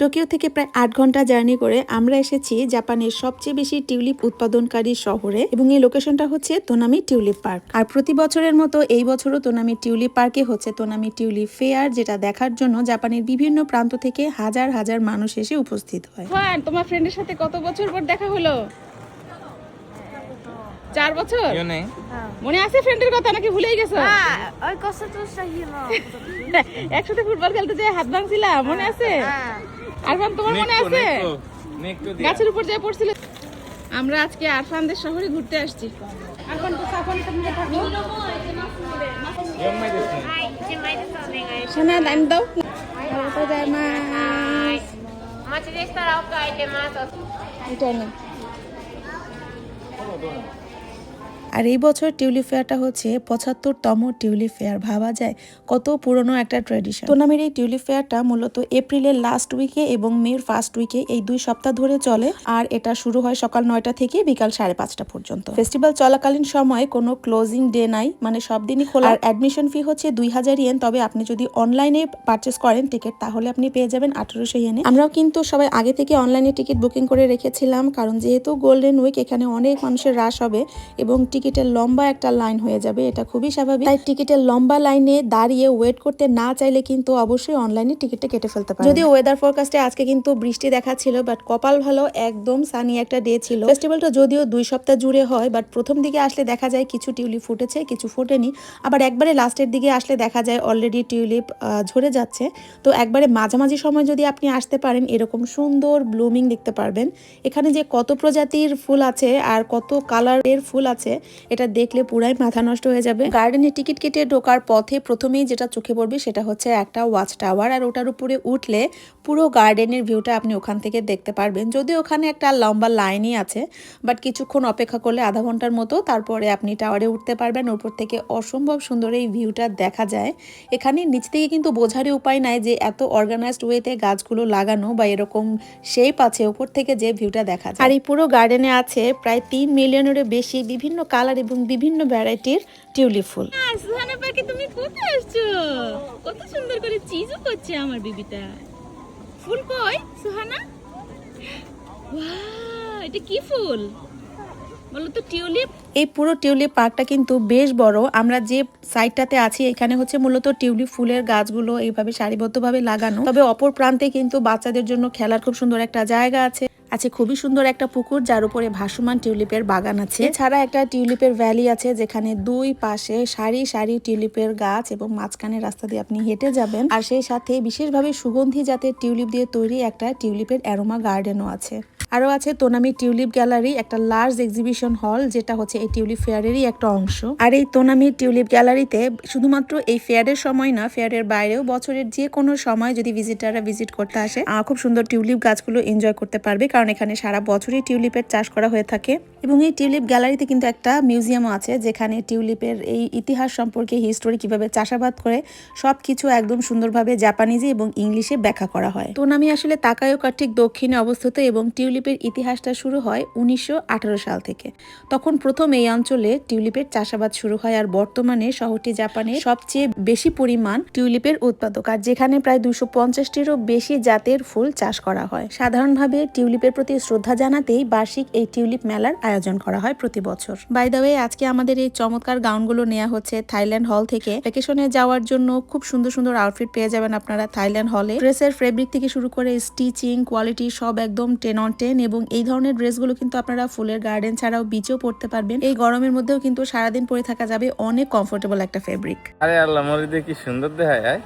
Tokyo থেকে প্রায় ৮ ঘন্টা জার্নি করে আমরা এসেছি জাপানের সবচেয়ে বেশি টিউলিপ উৎপাদনকারী শহরে, এবং এই লোকেশনটা হচ্ছে তোনামি টিউলিপ পার্ক। আর প্রতি বছরের মতো এই বছরও তোনামি টিউলিপ পার্কে হচ্ছে তোনামি টিউলিপ ফেয়ার, যেটা দেখার জন্য জাপানের বিভিন্ন প্রান্ত থেকে হাজার হাজার মানুষ এসে উপস্থিত হয়। তোমার ফ্রেন্ডের সাথে কত বছর পর দেখা হলো? 4 বছর। মনে আছে ফ্রেন্ডের কথা নাকি ভুলেই গেছো? একসাথে ফুটবল খেলতে যে হাত ভাঙছিলাম, মনে আছে? আরফান, তোমার মনে আছে? গাছের উপর যেয়ে পড়ছিল। আমরা আজকে আরফানদের শহরে ঘুরতে আসছি। আরফান তো সাফারি সামনে থাকো। সোনা দান দাও। এটা না। আর এই বছর টিউলিপ ফেয়ারটা হচ্ছে ৭৫তম টিউলিপ ফেয়ার। ভাবা যায় কত পুরনো একটা ট্র্যাডিশন। তোনামির এই টিউলিপ ফেয়ারটা মূলত এপ্রিলের লাস্ট উইকে এবং মের ফার্স্ট উইকে, এই 2 সপ্তাহ ধরে চলে। আর এটা শুরু হয় সকাল 9টা থেকে বিকাল 5:30 পর্যন্ত। ফেস্টিভ্যাল চলাকালীন সময় কোনো ক্লোজিং ডে নাই, মানে সব দিনই খোলা। আর অ্যাডমিশন ফি হচ্ছে 2000 ইয়েন। তবে আপনি যদি অনলাইনে পারচেস করেন টিকিট, তাহলে আপনি পেয়ে যাবেন 1800 ইয়েনে। আমরাও কিন্তু সবাই আগে থেকে অনলাইনে টিকিট বুকিং করে রেখেছিলাম, কারণ যেহেতু গোল্ডেন উইক, এখানে অনেক মানুষের রাশ হবে এবং টিকিটের লম্বা একটা লাইন হয়ে যাবে। এটা খুবই স্বাভাবিক। তাই টিকিটের লম্বা লাইনে দাঁড়িয়ে ওয়েট করতে না চাইলে কিন্তু অবশ্যই অনলাইনে টিকিটটা কেটে ফেলতে পারেন। যদিও ওয়েদার ফোরকাস্টে আজকে কিন্তু বৃষ্টি দেখাচ্ছিল, বাট কপাল ভালো, একদম সানি একটা ডে ছিল। ফেস্টিভ্যালটা যদিও 2 সপ্তাহ জুড়ে হয়, বাট প্রথম দিকে আসলে দেখা যায় কিছু টিউলিপ ফুটেছে, কিছু ফোটেনি। আবার একবারে লাস্টের দিকে আসলে দেখা যায় অলরেডি টিউলিপ ঝরে যাচ্ছে। তো একবারে মাঝামাঝি সময় যদি আপনি আসতে পারেন, এরকম সুন্দর ব্লুমিং দেখতে পারবেন। এখানে যে কত প্রজাতির ফুল আছে আর কত কালারের ফুল আছে, এটা দেখলে পুরাই মাথা নষ্ট হয়ে যাবে। গার্ডেনে টিকিট কেটে ঢোকার পথে প্রথমেই যেটা চোখে পড়বে সেটা হচ্ছে একটা ওয়াচ টাওয়ার। আর ওটার উপরে উঠলে পুরো গার্ডেনের ভিউটা আপনি ওখান থেকে দেখতে পারবেন। যদিও ওখানে একটা লম্বা লাইনই আছে, বাট কিছুক্ষণ অপেক্ষা করলে আধা ঘন্টার মতো, তারপরে আপনি টাওয়ারে উঠতে পারবেন। উপর থেকে অসম্ভব সুন্দর এই ভিউটা দেখা যায়। এখানে নিচ থেকে কিন্তু বোঝারই উপায় নাই যে এত অর্গানাইজড ওয়েতে গাছগুলো লাগানো বা এরকম শেপ আছে উপর থেকে যে ভিউটা দেখা যায়। আর এই পুরো গার্ডেনে আছে প্রায় 3 মিলিয়নেরও বেশি বিভিন্ন কালার এবং বিভিন্ন ভ্যারাইটির টিউলিপ ফুল। সুহানা পাখি, তুমি কোথায় আসছো? কত সুন্দর করে চিজও করছে আমার বেবিটা। ফুল কই সুহানা? ওয়াও, এটা কি ফুল বলো তো? টিউলিপ। এই পুরো টিউলিপ পার্কটা কিন্তু বেশ বড়। আমরা যে সাইডটাতে আছি এখানে হচ্ছে মূলত টিউলিপ ফুলের গাছগুলো এইভাবে সারিবদ্ধভাবে লাগানো। তবে অপর প্রান্তে কিন্তু বাচ্চাদের জন্য খেলার খুব সুন্দর একটা জায়গা আছে। খুবই সুন্দর একটা পুকুর, যার উপরে ভাসমান টিউলিপের বাগান আছে। এছাড়া একটা টিউলিপের ভ্যালি আছে, যেখানে 2 পাশে সারি সারি টিউলিপের গাছ এবং মাঝখানে রাস্তা দিয়ে আপনি হেঁটে যাবেন। আর সেই সাথে বিশেষভাবে সুগন্ধি জাতের টিউলিপ দিয়ে তৈরি একটা টিউলিপের অ্যারোমা গার্ডেনও আছে। আরও আছে তোনামি টিউলিপ গ্যালারি, একটা লার্জ এক্সিবিশন হল, যেটা হচ্ছে এই টিউলিপ ফেয়ারেরই একটা অংশ। আর এই তোনামি টিউলিপ গ্যালারিতে শুধুমাত্র এই ফেয়ারের সময় না, ফেয়ারের বাইরেও বছরের যে কোনো সময় যদি ভিজিটাররা ভিজিট করতে আসে, খুব সুন্দর টিউলিপ গাছগুলো এনজয় করতে পারবে, কারণ এখানে সারা বছরই টিউলিপের চাষ করা হয়ে থাকে। এবং এই টিউলিপ গ্যালারিতে কিন্তু একটা মিউজিয়ামও আছে, যেখানে টিউলিপের এই ইতিহাস সম্পর্কে, হিস্টোরি, কিভাবে চাষাবাদ করে সবকিছু একদম সুন্দরভাবে জাপানিজে এবং ইংলিশে ব্যাখ্যা করা হয়। তোনামি আসলে তাকায়োকার ঠিক দক্ষিণে অবস্থিত, এবং টিউলিপের ইতিহাসটা শুরু হয় 1918 সাল থেকে। তখন প্রথম এই অঞ্চলে টিউলিপের চাষাবাদ শুরু হয়। আর বর্তমানে শহরটি জাপানের সবচেয়ে বেশি পরিমাণ টিউলিপের উৎপাদক, আর যেখানে প্রায় 250টিরও বেশি জাতের ফুল চাষ করা হয়। সাধারণভাবে টিউলিপের প্রতি শ্রদ্ধা জানাতেই বার্ষিক এই টিউলিপ মেলার আয়োজন করা হয় প্রতি বছর। বাই দ্য ওয়ে, আজকে আমাদের এই চমৎকার গাউনগুলো নেওয়া হচ্ছে থাইল্যান্ড হল থেকে। ভ্যাকেশনে যাওয়ার জন্য খুব সুন্দর সুন্দর আউটফিট পেয়ে যাবেন আপনারা থাইল্যান্ড হলে। ড্রেসের ফেব্রিক থেকে শুরু করে স্টিচিং কোয়ালিটি সব একদম 10 on 10, এবং এই ধরনের ড্রেসগুলো কিন্তু আপনারা ফুলের গার্ডেন ছাড়াও বিচেও পরতে পারবেন। এই গরমের মধ্যেও কিন্তু সারাদিন পরে থাকা যাবে। অনেক কমফোর্টেবল একটা ফেব্রিক। আরে আল্লাহ, মরিদে কি সুন্দর দেখায়।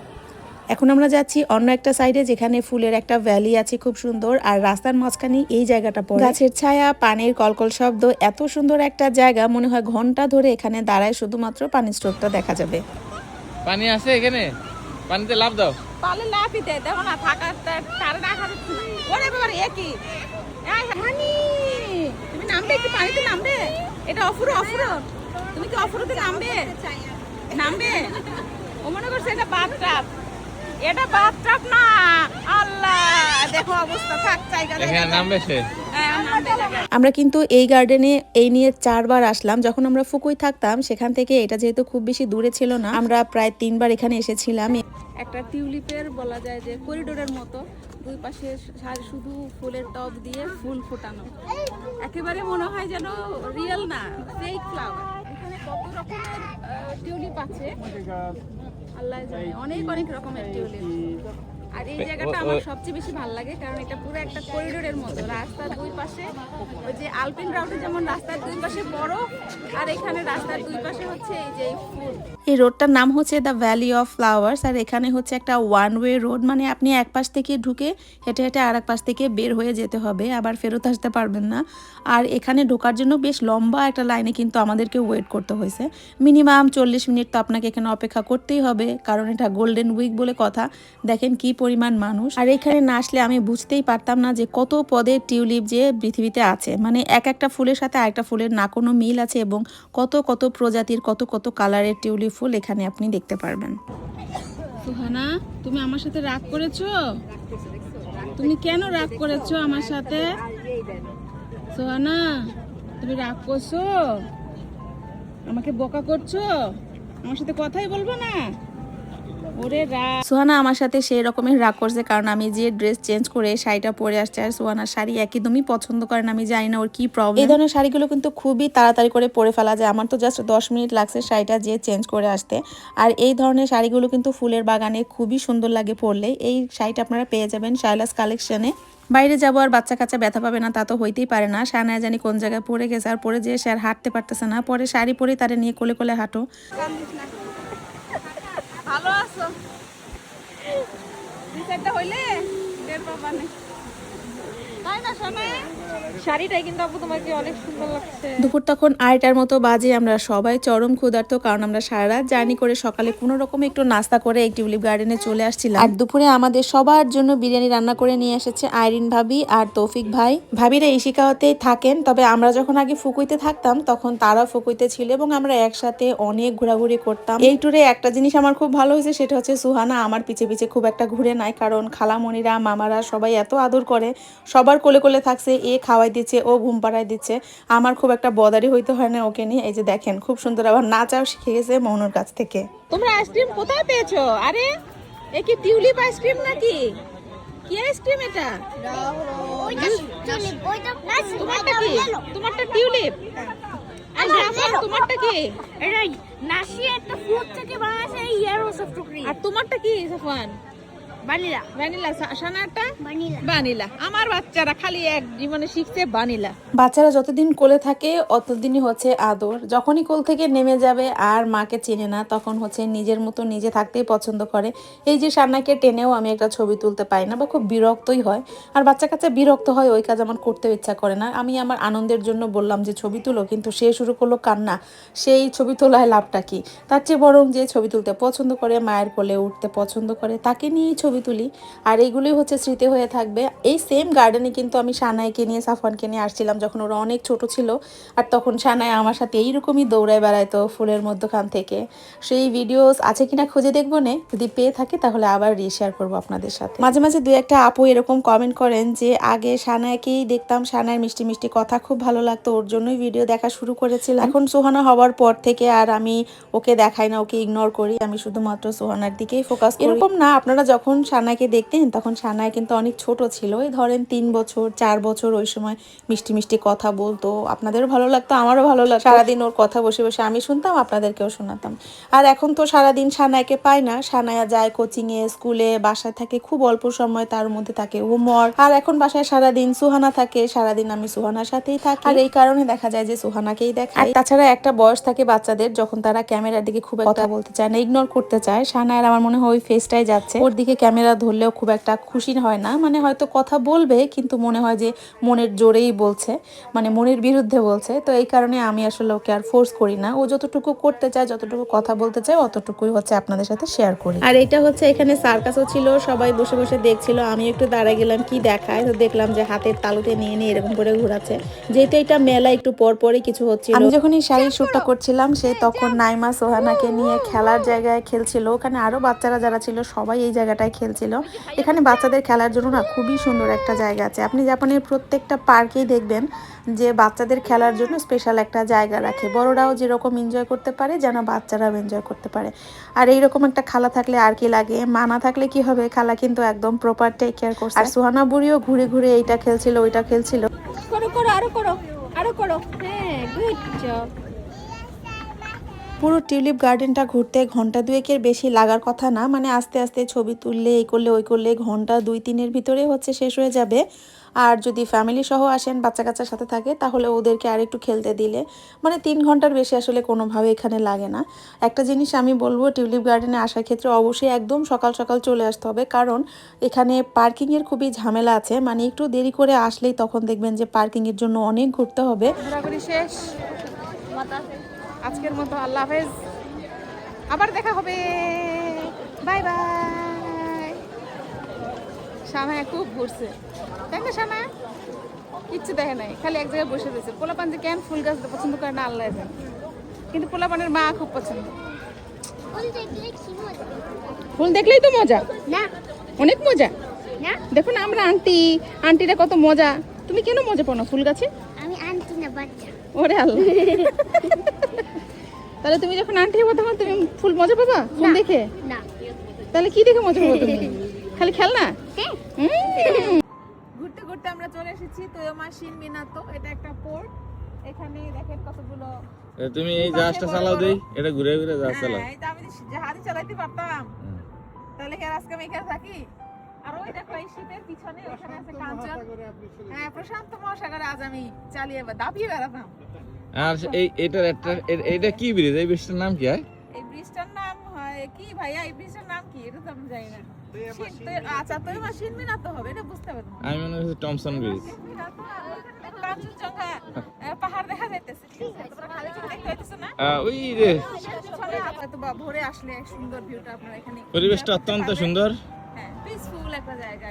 এখন আমরা যাচ্ছি অন্য একটা সাইডে, যেখানে ফুলের একটা ভ্যালি আছে খুব সুন্দর, আর রাস্তার মাঝখানে এই জায়গাটা পড়ে। গাছের ছায়া, পানির কলকল শব্দ, এত সুন্দর একটা জায়গা, মনে হয় ঘন্টা ধরে এখানে দাঁড়ায় শুধুমাত্র পানির স্রোতটা দেখা যাবে। পানি আছে এখানে? পানিতে লাফ দাও। পালে লাফি দেয়, দেখো না থাকা তার না খাবে। ওরে বাবা, একই হানি, তুমি নামবে একটু পানিতে, নামবে। এটা অফুরো অফুরো, তুমি কি অফুরোতে নামবে? নামবে? ও মনে করছে এটা বাথটাব। এটা বাথটাব না। আল্লাহ, দেখো অবস্থা, থাক জায়গা এখানে নামবে সে। আমরা কিন্তু এই গার্ডেনে এই নিয়ে 4 বার আসলাম। যখন আমরা ফুকুই থাকতাম সেখান থেকে এটা যেহেতু খুব বেশি দূরে ছিল না, আমরা প্রায় 3 বার এখানে এসেছিলাম। একটা টিউলিপের বলা যায় যে করিডোরের মতো দুই পাশে শুধু ফুলের টব দিয়ে ফুল ফোটানো, একেবারে মনে হয় যেন রিয়েল না, ফেক ফ্লাওয়ার। এখানে কত রকমের টিউলিপ আছে আল্লাহ জানে, অনেক অনেক রকমের টিউলিপ। আর এই জায়গাটা আমার সবচেয়ে বেশি ভালো লাগে, কারণ এটা পুরো একটা করিডোরের মতো। রাস্তার দুই পাশে ওই যে আলপিন রাউটে যেমন রাস্তার দুই পাশে বরফ, আর এখানে রাস্তার দুই পাশে হচ্ছে এই যে ফুল। এই রোডটার নাম হচ্ছে দ্য ভ্যালি অফ ফ্লাওয়ার্স। আর এখানে হচ্ছে একটা ওয়ান ওয়ে রোড, মানে আপনি এক পাশ থেকে ঢুকে হেঁটে হেঁটে আর এক পাশ থেকে বের হয়ে যেতে হবে, আবার ফেরত আসতে পারবেন না। আর এখানে ঢোকার জন্য বেশ লম্বা একটা লাইনে কিন্তু আমাদেরকে ওয়েট করতে হয়েছে, মিনিমাম 40 মিনিট তো আপনাকে এখানে অপেক্ষা করতেই হবে, কারণ এটা গোল্ডেন উইক বলে কথা। দেখেন কি পরিমাণ মানুষ। আর এখানে না আসলে আমি বুঝতেই পারতাম না যে কত পদের টিউলিপ যে পৃথিবীতে আছে, মানে এক একটা ফুলের সাথে আরেকটা ফুলের না কোনো মিল আছে, এবং কত কত প্রজাতির কত কত কালারের টিউলিপ ফুল এখানে আপনি দেখতে পারবেন। সুহানা, তুমি আমার সাথে রাগ করেছো? তুমি কেন রাগ করেছো আমার সাথে? সুহানা, তুমি রাগ করছো? আমাকে বকা করছো? আমার সাথে কথাই বলবো না? ওরে রাগ। সুহানা আমার সাথে সেই রকমের রাগ করছে, কারণ আমি যে ড্রেস চেঞ্জ করে শাড়িটা পরে আসছে, আর সুহানার শাড়ি একদমই পছন্দ করে না। আমি জানি না ওর কি প্রবলেম। এই ধরনের শাড়িগুলো কিন্তু খুবই তাড়াতাড়ি করে পরে ফেলা যায়। আমার তো জাস্ট 10 মিনিট লাগছে শাড়িটা যে চেঞ্জ করে আসতে। আর এই ধরনের শাড়িগুলো কিন্তু ফুলের বাগানে খুবই সুন্দর লাগে পরলে। এই শাড়িটা আপনারা পেয়ে যাবেন শাইলাস কালেকশনে। বাইরে যাবো আর বাচ্চা কাচ্চা ব্যথা পাবে না তা তো হইতেই পারে না। সানায়া জানি কোন জায়গায় পড়ে গেছে, আর পরে যেয়ে সে আর হাঁটতে পারতেছে না, পরে শাড়ি পরে তারে নিয়ে কোলে কোলে হাঁটো। ভালো আছো? বিচারটা হইলে টের পাবা না, তাই না সোনা? শাড়িটাই কিন্তু আপু তোমাকে অনেক সুন্দর লাগছে। দুপুর তখন 8টার মতো বাজে। আমরা সবাই চরম ক্ষুধার্ত, কারণ আমরা সারা রাত জার্নি করে সকালে কোনো রকম একটু নাস্তা করে এই টিউলিপ গার্ডেনে চলে আসছিলাম। আর দুপুরে আমাদের সবার জন্য বিরিয়ানি রান্না করে নিয়ে এসেছে আইরিন ভাবি আর তৌফিক ভাই। ভাবিরা ইশিকাওয়াতেই থাকেন, তবে আমরা যখন আগে ফুকুইতে থাকতাম তখন তারা ফুকুইতে ছিল, এবং আমরা একসাথে অনেক ঘোরাঘুরি করতাম। এই ট্যুরে একটা জিনিস আমার খুব ভালো হয়েছে, সেটা হচ্ছে সুহানা আমার পিছে পিছে খুব একটা ঘুরে নাই, কারণ খালামণিরা মামারা সবাই এত আদর করে, সবার কোলে কোলে থাকছে, এ খাওয়াই দিচ্ছে, ও ঘুম পাড়াই দিচ্ছে। আমার খুব একটা বদারি হইতে হয় না ওকে নিয়ে। এই যে দেখেন খুব সুন্দর আবার নাচাও শিখে গেছে মনুর কাছ থেকে। তোমরা আইসক্রিম কোথায় পেয়েছো? আরে এ কি টিউলিপ আইসক্রিম নাকি? কি আইসক্রিম এটা? তোমারটা কি? তোমারটা টিউলিপ? আর জাফর তোমারটা কি? এটা নাসি একটা ফ্রুট থেকে বানাইছে ইয়েলো সফট ক্রিম। আর তোমারটা কি সাফওয়ান? ভ্যানিলা। ভ্যানিলা। সানারটা ভ্যানিলা। ভ্যানিলা। আমার বাচ্চারা খালি এক জীবনে শিখছে ভ্যানিলা। বাচ্চারা যতদিন কোলে থাকে অতদিনই হচ্ছে আদর, যখনই কোল থেকে নেমে যাবে আর মাকে চেনে না, তখন হচ্ছে নিজের মতো নিজে থাকতেই পছন্দ করে। এই যে সান্নাকে টেনেও আমি একটা ছবি তুলতে পারি না, বা খুব বিরক্তই হয়। আর বাচ্চা কাচ্চা বিরক্ত হয়, ওই কাজ আমার করতেও ইচ্ছা করে না। আমি আমার আনন্দের জন্য বললাম যে ছবি তুলো, কিন্তু সে শুরু করলো কান্না। সেই ছবি তোলায় লাভটা কি? তার চেয়ে বরং যে ছবি তুলতে পছন্দ করে, মায়ের কোলে উঠতে পছন্দ করে, তাকে নিয়েই ছবি তুলি। আর এইগুলোই হচ্ছে স্মৃতি হয়ে থাকবে। এই সেম গার্ডেনে কিন্তু আমি সানাইকে নিয়ে সাফওয়ানকে নিয়ে আসছিলাম যখন ওরা অনেক ছোট ছিল, আর তখন সানাই আমার সাথে এইরকমই দৌড়ায় বেড়াইতো ফুলের মধ্যখান থেকে। সেই ভিডিওস আছে কিনা খুঁজে দেখবো না, যদি পেয়ে থাকে তাহলে আবার রিশেয়ার করবো আপনাদের সাথে। মাঝে মাঝে দু একটা আপু এরকম কমেন্ট করেন যে আগে সানাইকেই দেখতাম, সানাইয়ের মিষ্টি মিষ্টি কথা খুব ভালো লাগতো, ওর জন্যই ভিডিও দেখা শুরু করেছিলাম। এখন সুহানা হওয়ার পর থেকে আর আমি ওকে দেখাই না, ওকে ইগনোর করি, আমি শুধুমাত্র সুহানার দিকেই ফোকাস করি। এরকম না, আপনারা যখন সানাইকে দেখতেন তখন সানাই কিন্তু অনেক ছোট ছিল, এই ধরেন 3 বছর 4 বছর, ওই সময় মিষ্টি মিষ্টি কথা বলতো, আপনাদেরও ভালো লাগতো আমারও ভালো লাগতো। সারাদিন ওর কথা বসে বসে আমি শুনতাম, আপনাদেরকেও শোনাতাম। আর এখন তো সারাদিন সানাইকে পাই না, সানায়া যায় কোচিংয়ে, স্কুলে, বাসায় থাকে খুব অল্প সময়, তার মধ্যে থাকে হোমওয়ার্ক। আর এখন বাসায় সারাদিন সুহানা থাকে, সারাদিন আমি সুহানার সাথেই থাকি, আর এই কারণে দেখা যায় যে সুহানাকেই দেখাই। আর তাছাড়া একটা বয়স থাকে বাচ্চাদের যখন তারা ক্যামেরার দিকে খুব কথা বলতে চায় না, ইগনোর করতে চায়। সানায়ের আমার মনে হয় ওই ফেসটাই যাচ্ছে, ওর দিকে ক্যামেরা ধরলেও খুব একটা খুশি হয় না, মানে হয়তো কথা বলবে কিন্তু মনে হয় যে মনের জোরেই বলছে, মানে মনের বিরুদ্ধে বলছে। তো এই কারণে আমি আসলে ওকে আর ফোর্স করি না, ও যতটুকু করতে চায়, যতটুকু কথা বলতে চায়, অতটুকুই হচ্ছে আপনাদের সাথে শেয়ার করি। আর এটা হচ্ছে এখানে সার্কাসও ছিল, সবাই বসে বসে দেখছিল, আমি একটু দাঁড়ায় গেলাম কি দেখায়, তো দেখলাম যে হাতের তালুতে নিয়ে নিয়ে এরকম করে ঘোরাচ্ছে, যেহেতু এটা মেলা একটু পর পরই কিছু হচ্ছিল। আমি যখন এই শাড়ির শ্যুটটা করছিলাম, সে তখন নাইমা সোহানাকে নিয়ে খেলার জায়গায় খেলছিল, ওখানে আরো বাচ্চারা যারা ছিল সবাই এই জায়গাটায় খেলছিল। এখানে বাচ্চাদের খেলার জন্য না খুবই সুন্দর একটা জায়গা আছে। আপনি জাপানের প্রত্যেকটা পার্কেই দেখবেন যে বাচ্চাদের খেলার জন্য স্পেশাল একটা জায়গা রাখে। বড়রাও যেরকম এনজয় করতে পারে যেন বাচ্চারাও এনজয় করতে পারে। আর এইরকম একটা খালা থাকলে আর কি লাগে, মা না থাকলে কি হবে, খালা কিন্তু একদম প্রপার টেক কেয়ার করছে। আর সুহানা বুড়িও ঘুরে ঘুরে এইটা খেলছিল ওইটা খেলছিল। করো করো আরো করো আরো করো। হ্যাঁ, গুড জব। পুরো টিউলিপ গার্ডেনটা ঘুরতে ঘন্টা 2-এর বেশি লাগার কথা না, মানে আস্তে আস্তে ছবি তুললে এই করলে ওই করলে ঘন্টা 2-3-এর ভিতরে হচ্ছে শেষ হয়ে যাবে। আর যদি ফ্যামিলি সহ আসেন, বাচ্চা কাচ্চার সাথে থাকে, তাহলে ওদেরকে আর একটু খেলতে দিলে মানে 3 ঘন্টার বেশি আসলে কোনোভাবে এখানে লাগে না। একটা জিনিস আমি বলবো, টিউলিপ গার্ডেনে আসার ক্ষেত্রে অবশ্যই একদম সকাল সকাল চলে আসতে হবে, কারণ এখানে পার্কিংয়ের খুবই ঝামেলা আছে। মানে একটু দেরি করে আসলেই তখন দেখবেন যে পার্কিংয়ের জন্য অনেক ঘুরতে হবে। ঘোরাঘুরি শেষ, আজকের মতো আল্লাহ হাফেজ, আবার দেখা হবে, বাই বাই। শামা খুব ঘুরছে, তাই না শামা? কিচ্ছু দেখে নাই, খালি এক জায়গায় বসে রয়েছে। পোলাপান যে কেন ফুল গাছ পছন্দ করে না আল্লাহ জানে, কিন্তু পোলাপানের মা খুব পছন্দ। ফুল দেখলেই তো মজা, না অনেক মজা। না, দেখুন আমরা আন্টিরা কত মজা। তুমি কেন মজা পাও না ফুল গাছে? আমি আনছি না বাচ্চা। ওরে আল্লাহ। তাহলে তুমি যখন আন্টি হবো তখন তুমি ফুল মজা পাবা ফুল দেখে? না। তাহলে কি দেখে মজা পাবো তুমি? খালি খেলনা? হ্যাঁ। ঘুরতে ঘুরতে আমরা চলে এসেছি তোয়োমা শিনমিনাতো। এটা একটা পোর্ট। এখানে দেখেন কতগুলো। তুমি এই জাহাজটা চালাও দেই, এটা ঘুরে ঘুরে জাহাজ চালাও। এই তো আমি জাহাজ চালাতে পারতাম, তাহলে কি আর আজকে আমি এখানে থাকি? আর ওই দেখো এই শিপের পিছনে ওখানে আছে কাঞ্চন। হ্যাঁ, প্রশান্ত মহাসাগরে আজ আমি চালিয়ে দাপিয়ে বেড়াতাম। আর এই এটার একটা এটা কি ব্রিজ? এই ব্রিজটার নাম কি হয়? এই ব্রিজটার নাম হয় কি ভাইয়া? এই ব্রিজটার নাম কি? এটা তো আমি জানি না। আচ্ছা, তোয়োমা শিনমিনাতো হবে, এটা বুঝতে পারবো। আমি মনে হচ্ছে টমসন ব্রিজ। কাঞ্চনজঙ্ঘা পাহাড় দেখা যাইতেছে, তোমরা খালি চোখে দেখতে পাইতেছো না? ওই রে, হয়তো বা ভোরে আসলে সুন্দর ভিউটা আপনারা এখানে। পরিবেশটা অত্যন্ত সুন্দর। হ্যাঁ, পিসফুল একটা জায়গা।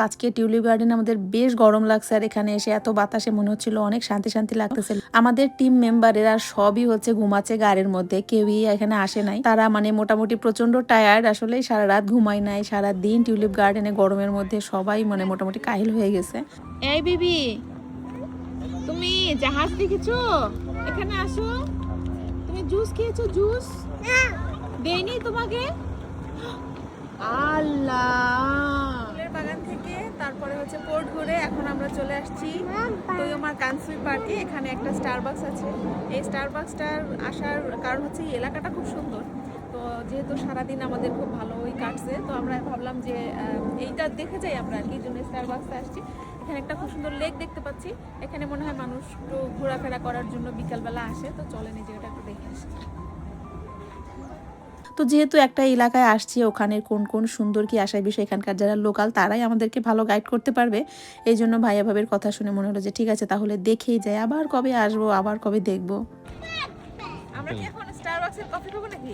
আজকে টিউলিপ গার্ডেনে আমাদের বেশ গরম লাগছে, আর এখানে এসে এত বাতাসে মনে হচ্ছিল অনেক শান্তি শান্তি লাগতেছিল। আমাদের টিম মেম্বারেরা সবই হচ্ছে ঘুমাচ্ছে গাড়ির মধ্যে, কেউই এখানে আসে নাই। তারা মানে মোটামুটি প্রচন্ড টায়ার্ড, আসলে সারা রাত ঘুমাই নাই, সারা দিন টিউলিপ গার্ডেনে গরমের মধ্যে সবাই মানে মোটামুটি কাহিল হয়ে গেছে। এই বিবি, তুমি জাহাজ দেখেছো? এখানে আসো। তুমি জুস খেয়েছো? জুস দেইনি তোমাকে? আল্লাহ। ফুলের বাগান থেকে তারপরে হচ্ছে পোর্ট ঘুরে এখন আমরা চলে আসছি তোয়োমা কানসুই পার্কে। এখানে একটা স্টারবাকস আছে। এই স্টারবাকসটার আসার কারণ হচ্ছে এই এলাকাটা খুব সুন্দর। তো যেহেতু সারাদিন আমাদের খুব ভালোই কাটছে, তো আমরা ভাবলাম যে এইটা দেখে যাই আমরা, আর কি জন্য স্টারবাকসে আসছি। এখানে একটা খুব সুন্দর লেক দেখতে পাচ্ছি। এখানে মনে হয় মানুষ একটু ঘোরাফেরা করার জন্য বিকালবেলা আসে, তো চলেন এই জায়গাটা একটু দেখে আসছি। তো যেহেতু একটা এলাকায় আসছি, ওখানে কোন কোন সুন্দর কি আসার বিষয় এখানকার যারা লোকাল তারাই আমাদেরকে ভালো গাইড করতে পারবে। এই জন্য ভাইয়া ভাবের কথা শুনে মনে হলো যে ঠিক আছে তাহলে দেখেই যাই, আবার কবে আসবো, আবার কবে দেখবো। আমরা কি এখন স্টারবাকসের কফি খাবো নাকি?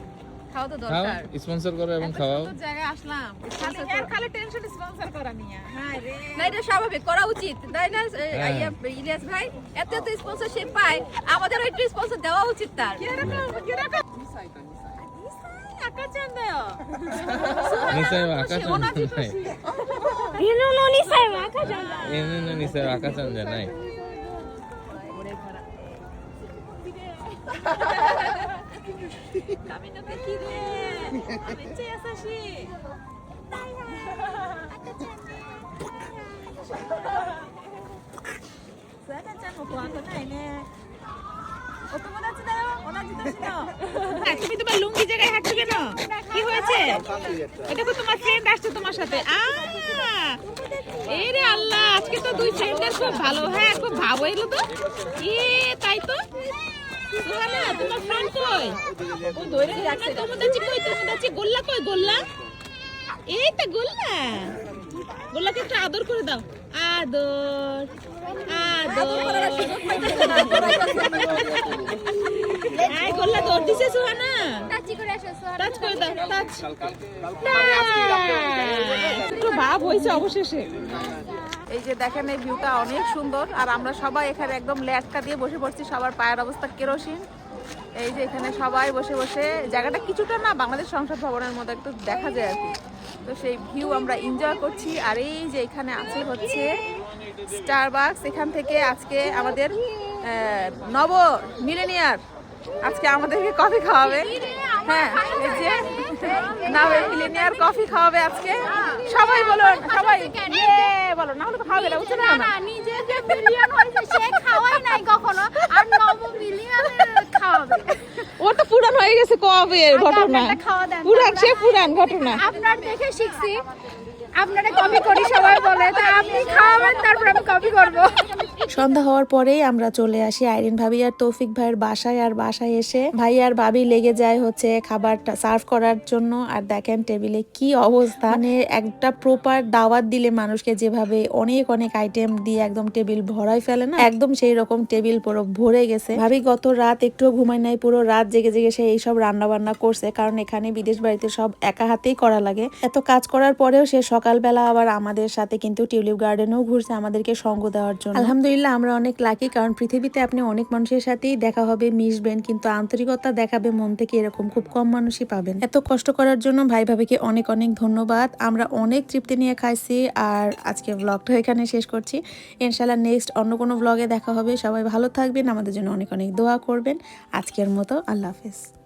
খাওয়া তো খাও, দরকার। স্পন্সর করো এবং খাওয়াও। তো জায়গায় আসলাম, খালি টেনশন স্পন্সর করা নিয়ে। হ্যাঁ রে, না এটা স্বাভাবিক করা উচিত, তাই না ইলিয়াস ভাই? এত এত স্পন্সরশিপ পায়, আমাদেরও একটু স্পন্সর দেওয়া উচিত তার। আকাচান দেও। নিসাই আকাশ নাই। ইনো নো নিসাই মাকা জানা। এনে নিসাই আকাশ নাই। আমি না দেখি রে, আমি চেয়ে আসি। আকাচান ও কোয়াটো নাই নে। ও তোমার আছে দাও, ওনা জিতে দাও। তুমি তোমার লুঙ্গি জায়গায় হাঁটছো কেন? কি হয়েছে? এটা তো তোমার ফ্রেন্ড আসছে তোমার সাথে। এই রে আল্লাহ, আজকে তো দুই ফ্রেন্ডের খুব ভালো। হ্যাঁ, খুব ভাব হইলো তো। তাই তো। সুহানা, তোমার ফ্রেন্ড কই? ও ধরে রাখছে। তোমাদাচি কই? তোমাদাচি গোল্লা কই? গোল্লা? এই তো গোল্লা। গোল্লাকে একটু আদর করে দাও। আদর আদর। এই গোল্লা দৌড় দিছে সুহানা। টাচি করে আসো সোহানা। টাচ করে দাও, টাচ। একটু ভাব হইছে অবশেষে। এই যে দেখেন, এই ভিউটা অনেক সুন্দর। আর আমরা সবাই এখানে একদম লেটকা দিয়ে বসে পড়ছি, সবার পায়ের অবস্থা কেরোসিন। এই যে এখানে সবাই বসে বসে, জায়গাটা কিছুটা না বাংলাদেশ সংসদ ভবনের মতো একটু দেখা যায় আর কি। তো সেই ভিউ আমরা এনজয় করছি। আর এই যে এখানে আছে হচ্ছে স্টারবাকস, এখান থেকে আজকে আমাদের নব মিলেনিয়ার আজকে আমাদেরকে কফি খাওয়াবে। হ্যাঁ, এই যে নব মিলেনিয়ার কফি খাওয়াবে আজকে। সবাই বলো, সবাই বলো, না হলে তো খাওয়াবে না, বুঝছো না? না, নিজে যে মিলিয়ন হয়েছে সে খাওয়াই নাই কখনো, আর নব মিলিয়নের খাওয়াবে। ওর তো পুরান হয়ে গেছে কবে ঘটনা, আপনারটা খাওয়া দেন। পুরান সে পুরান ঘটনা। আপনার দেখে শিখছি, আপনারা কপি করি সবাই বলে, তা আপনি খাওয়াবেন তারপর আমি কপি করবো। সন্ধ্যা হওয়ার পরেই আমরা চলে আসি আইরিন ভাবি আর তৌফিক ভাইয়ের বাসায়। আর বাসায় এসে ভাই আর ভাবি লেগে যায় হচ্ছে খাবারটা সার্ভ করার জন্য। আর দেখেন টেবিলে কি অবস্থা, মানে একটা প্রপার দাওয়াত দিলে মানুষকে যেভাবে অনেক অনেক আইটেম দিয়ে একদম টেবিল ভরাই ফেলে না, একদম সেই রকম টেবিল পুরো ভরে গেছে। ভাবি গত রাত একটুও ঘুমায় নাই, পুরো রাত জেগে জেগে সে এইসব রান্না বান্না করছে, কারণ এখানে বিদেশ বাড়িতে সব একা হাতেই করা লাগে। এত কাজ করার পরেও সে সকালবেলা আবার আমাদের সাথে কিন্তু টিউলিপ গার্ডেনেও ঘুরছে আমাদেরকে সঙ্গ দেওয়ার জন্য। আলহামদুলিল্লাহ আমরা অনেক লাকি, কারণ পৃথিবীতে আপনি অনেক মানুষের সাথেই দেখা হবে, মিশবেন, কিন্তু আন্তরিকতা দেখাবে মন থেকে এরকম খুব কম মানুষই পাবেন। এত কষ্ট করার জন্য ভাই ভাবিকে অনেক অনেক ধন্যবাদ। আমরা অনেক তৃপ্তি নিয়ে খাইছি। আর আজকে ব্লগটা এখানে শেষ করছি। ইনশাআল্লাহ নেক্সট অন্য কোনো ব্লগে দেখা হবে। সবাই ভালো থাকবেন, আমাদের জন্য অনেক অনেক দোয়া করবেন। আজকের মতো আল্লাহ হাফেজ।